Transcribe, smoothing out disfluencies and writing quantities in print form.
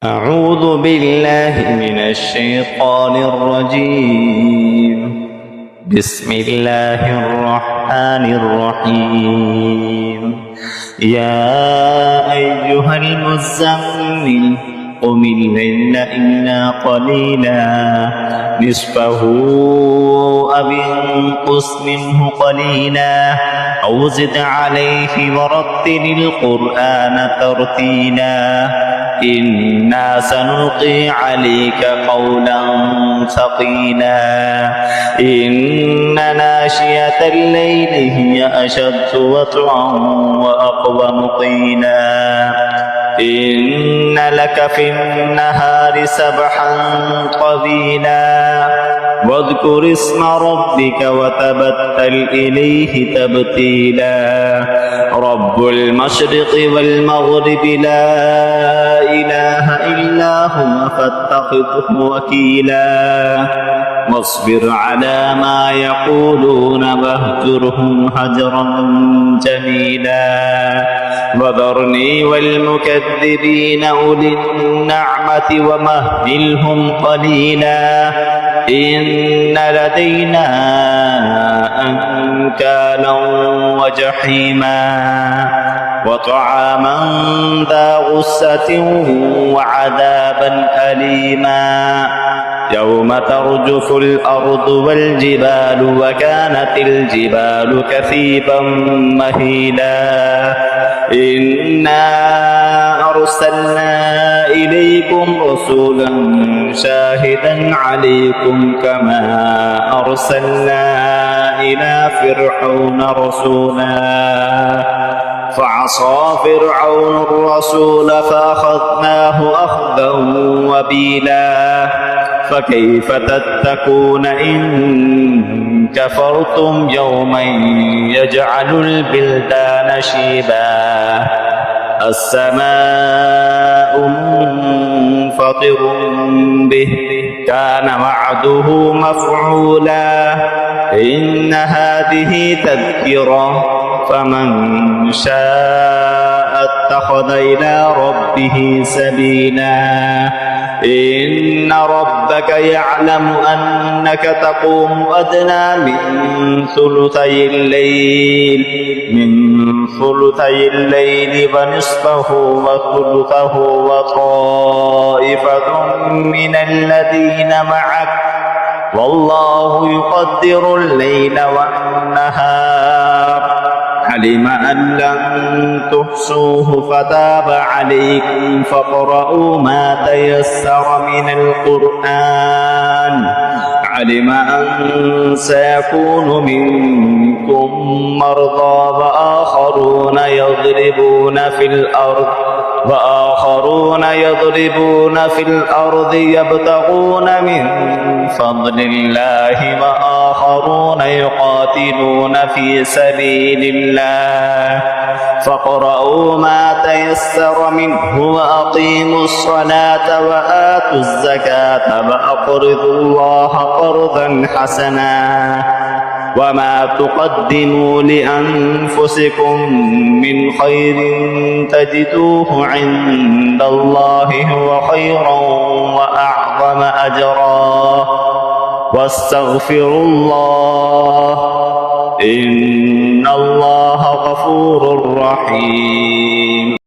أعوذ بالله من الشيطان الرجيم. بسم الله الرحمن الرحيم. يا أيها المزمل قم الليل إلا قليلا نصفه أو انقص منه قليلا أو زد عليه ورتل القرآن ترتيلا إنا سنلقي عليك قولا ثقيلا إن ناشئة الليل هي أشد وطئا وأقوم قيلا إن لك في النهار سبحا طويلا واذكر اسم ربك وتبتل إليه تبتيلا رب المشرق والمغرب لا إله إلا هو فاتخذه وكيلا واصبر على ما يقولون واهجرهم هجرا جميلا وذرني والمكذبين أولي النعمة ومهلهم قليلا إن لدينا أنكالا وجحيما وطعاما ذا غصة وعذابا أليما يوم ترجف الأرض والجبال وكانت الجبال كثيبا مهيلا إنا أرسلنا إليكم رسولا شاهدا عليكم كما أرسلنا إلى فرعون رسولا فعصى فرعون الرسول فأخذناه أخذا وبيلا فكيف تتقون إن كفرتم يوما يجعل البلدان شيبا السماء منفطر به كان وعده مفعولا إن هذه تذكرة فمن شاء اتخذ إلى ربه سبيلا إن ربك يعلم أنك تقوم أدنى من ثلثي الليل ونصفه وثلثه وطائفة من الذين معك والله يقدر الليل والنهار علم أن لن تحصوه فتاب عليكم فاقرؤوا ما تيسر من القرآن علم أن سيكون منكم مرضى وآخرون يضربون في الأرض يبتغون من فضل الله وآخرون يقاتلون في سبيل الله فاقرؤوا ما تيسر منه وأقيموا الصلاة وآتوا الزكاة وأقرضوا الله قرضا حسنا وما تقدموا لأنفسكم من خير تجدوه عند الله هو خيرا وأعظم أجرا واستغفروا الله إن الله غفور رحيم.